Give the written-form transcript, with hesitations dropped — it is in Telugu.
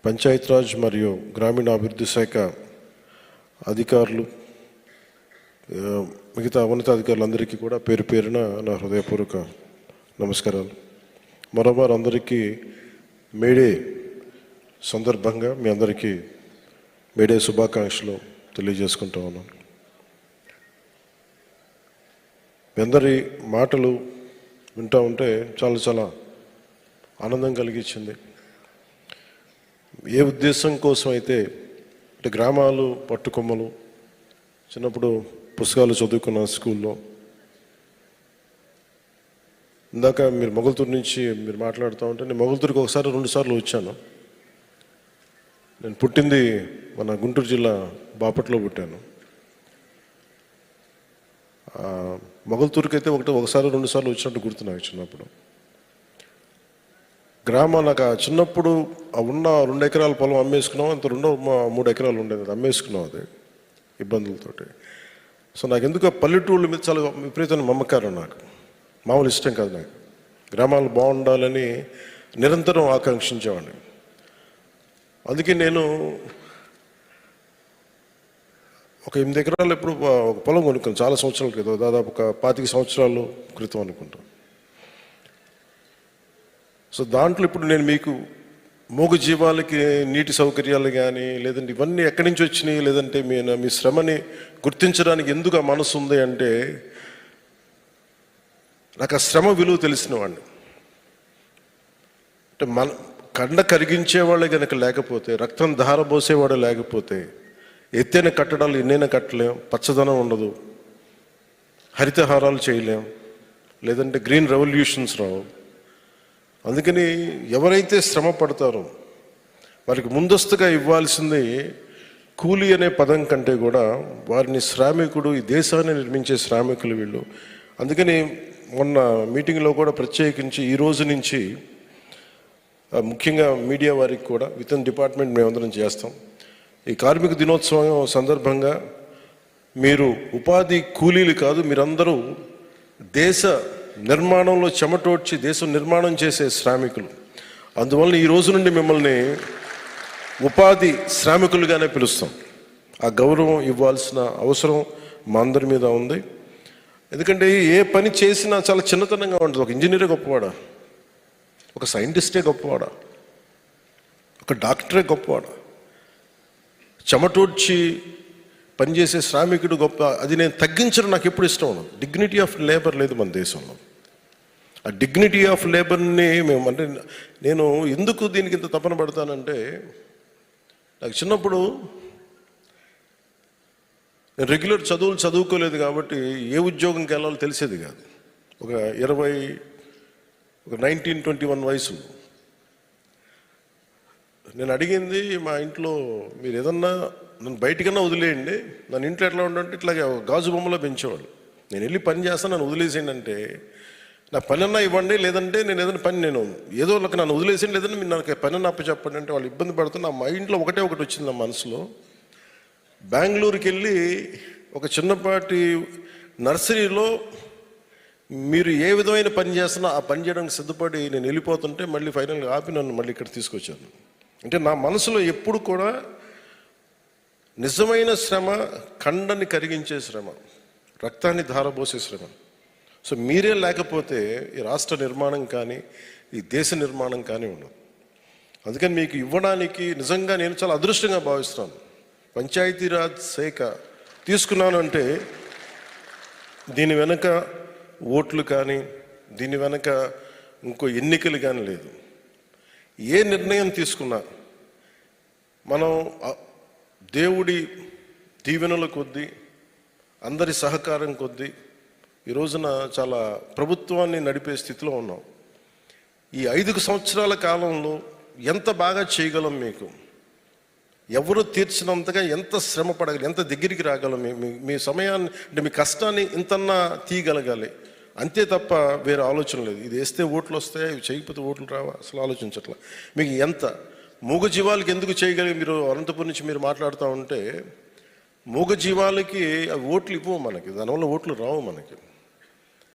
పంచాయతీరాజ్ మరియు గ్రామీణాభివృద్ధి శాఖ అధికారులు, మిగతా ఉన్నతాధికారులందరికీ కూడా పేరు పేరున నా హృదయపూర్వక నమస్కారాలు. మరోమారు అందరికీ మేడే సందర్భంగా మీ అందరికీ మేడే శుభాకాంక్షలు తెలియజేసుకుంటూ ఉన్నాను. మీ అందరి మాటలు వింటూ ఉంటే చాలా చాలా ఆనందం కలిగించింది. ఏ ఉద్దేశం కోసం అయితే అంటే గ్రామాలు పట్టుకొమ్మలు, చిన్నప్పుడు పుస్తకాలు చదువుకున్న స్కూల్లో, ఇందాక మీరు మొగల్తూరు నుంచి మీరు మాట్లాడుతూ ఉంటే నేను మొగల్తూరుకి ఒకసారి 2 సార్లు వచ్చాను. నేను పుట్టింది మన గుంటూరు జిల్లా బాపట్లో పుట్టాను. మొగల్తూరుకి అయితే ఒకసారి 2 సార్లు వచ్చినట్టు గుర్తు నాకు చిన్నప్పుడు. నాకు చిన్నప్పుడు ఉన్న 2 ఎకరాల పొలం అమ్మేసుకున్నాం, అంత 3 ఎకరాలు ఉండేది, అమ్మేసుకున్నాం అది ఇబ్బందులతోటి. సో నాకు ఎందుకు పల్లెటూళ్ళ మీద చాలా విపరీతమైన మమకారం, నాకు మామూలు ఇష్టం కాదు. నాకు గ్రామాలు బాగుండాలని నిరంతరం ఆకాంక్షించేవాడిని. అందుకే నేను ఒక 8 ఎకరాలు ఎప్పుడు ఒక పొలం కొనుక్కున్నాను చాలా సంవత్సరాల క్రితం, దాదాపు ఒక 25 సంవత్సరాల క్రితం అనుకుంటాను. సో దాంట్లో ఇప్పుడు నేను మీకు మూగ జీవాలకి నీటి సౌకర్యాలు కానీ, లేదంటే ఇవన్నీ ఎక్కడి నుంచి వచ్చినాయి, లేదంటే మీ శ్రమని గుర్తించడానికి ఎందుకు ఆ మనసు ఉంది అంటే, నాకు ఆ శ్రమ విలువ తెలిసిన వాడిని. అంటే కండ కరిగించేవాళ్ళే కనుక లేకపోతే, రక్తం ధారబోసేవాడు లేకపోతే, ఎత్తైన కట్టడాలు ఎన్నైనా కట్టలేం, పచ్చదనం ఉండదు, హరితహారాలు చేయలేం, లేదంటే గ్రీన్ రెవల్యూషన్స్ రావు. అందుకని ఎవరైతే శ్రమ పడతారో వారికి ముందస్తుగా ఇవ్వాల్సింది కూలీ అనే పదం కంటే కూడా వారిని శ్రామికుడు, ఈ దేశాన్ని నిర్మించే శ్రామికులు వీళ్ళు. అందుకని మొన్న మీటింగ్లో కూడా ప్రత్యేకించి ఈ రోజు నుంచి ముఖ్యంగా మీడియా వారికి కూడా విత్ ఇన్ డిపార్ట్మెంట్ మేమందరం చేస్తాం. ఈ కార్మిక దినోత్సవం సందర్భంగా మీరు ఉపాధి కూలీలు కాదు, మీరందరూ దేశ నిర్మాణంలో చెమటోడ్చి దేశం నిర్మాణం చేసే శ్రామికులు. అందువల్ల ఈ రోజు నుండి మిమ్మల్ని ఉపాధి శ్రామికులుగానే పిలుస్తాం. ఆ గౌరవం ఇవ్వాల్సిన అవసరం మా అందరి మీద ఉంది. ఎందుకంటే ఏ పని చేసినా చాలా చిన్నతనంగా ఉంటుంది. ఒక ఇంజనీరే గొప్పవాడా, ఒక సైంటిస్టే గొప్పవాడా, ఒక డాక్టరే గొప్పవాడా, చెమటోడ్చి పనిచేసే శ్రామికుడు గొప్ప, అది నేను తగ్గించడం నాకు ఎప్పుడు ఇష్టం ఉండదు. డిగ్నిటీ ఆఫ్ లేబర్ లేదు మన దేశంలో. ఆ డిగ్నిటీ ఆఫ్ లేబర్ని మేము అంటే నేను ఎందుకు దీనికి ఇంత తపన పడతానంటే, నాకు చిన్నప్పుడు నేను రెగ్యులర్ చదువులు చదువుకోలేదు కాబట్టి ఏ ఉద్యోగంకి వెళ్ళాలో తెలిసేది కాదు. ఒక 19-21 వయసు. నేను అడిగింది మా ఇంట్లో, మీరు ఏదన్నా నన్ను బయటికన్నా వదిలేయండి, నన్ను ఇంట్లో ఎట్లా ఉండంటే ఇట్లాగే గాజు బొమ్మలో పెంచేవాళ్ళు. నేను వెళ్ళి పని చేస్తాను, నన్ను వదిలేసేయండి అంటే, నా పని అన్నా ఇవ్వండి, లేదంటే నేను ఏదైనా పని నేను ఏదో నన్ను వదిలేసేయండి, లేదంటే మీరు నాకు పని అన్న అప్పచెప్పండి అంటే వాళ్ళు ఇబ్బంది పడుతున్నా. మా ఇంట్లో ఒకటి వచ్చింది నా మనసులో. బెంగళూరుకి వెళ్ళి ఒక చిన్నపాటి నర్సరీలో మీరు ఏ విధమైన పని చేస్తున్నా ఆ పని చేయడానికి సిద్ధపడి నేను వెళ్ళిపోతుంటే మళ్ళీ ఫైనల్గా ఆపి నన్ను మళ్ళీ ఇక్కడ తీసుకొచ్చాను. అంటే నా మనసులో ఎప్పుడు కూడా నిజమైన శ్రమ, కండని కరిగించే శ్రమ, రక్తాన్ని ధారబోసే శ్రమ. సో మీరే లేకపోతే ఈ రాష్ట్ర నిర్మాణం కానీ ఈ దేశ నిర్మాణం కానీ ఉండదు. అందుకని మీకు ఇవ్వడానికి నిజంగా నేను చాలా అదృష్టంగా భావిస్తున్నాను. పంచాయతీరాజ్ శాఖ తీసుకున్నాను అంటే దీని వెనక ఓట్లు కానీ, దీని వెనక ఇంకో ఎన్నికలు కానీ లేదు. ఏ నిర్ణయం తీసుకున్నా మనం దేవుడి దీవెనల కొద్దీ, అందరి సహకారం కొద్దీ ఈ రోజున చాలా ప్రభుత్వాన్ని నడిపే స్థితిలో ఉన్నాం. ఈ 5 సంవత్సరాల కాలంలో ఎంత బాగా చేయగలం, మీకు ఎవరు తీర్చినంతగా ఎంత శ్రమ పడగలి, ఎంత దగ్గరికి రాగలం, మీ సమయాన్ని అంటే మీ కష్టాన్ని ఇంతన్నా తీయగలగాలి. అంతే తప్ప వేరే ఆలోచన లేదు. ఇది వేస్తే ఓట్లు వస్తాయి, ఇవి చేయకపోతే ఓట్లు రావా, అసలు ఆలోచించట్లా. మీకు ఎంత మూగ జీవాలకి ఎందుకు చేయగలిగి, మీరు అనంతపురం నుంచి మీరు మాట్లాడుతూ ఉంటే మూగ జీవాలకి అవి ఓట్లు ఇవ్వవు మనకి, దానివల్ల ఓట్లు రావు మనకి.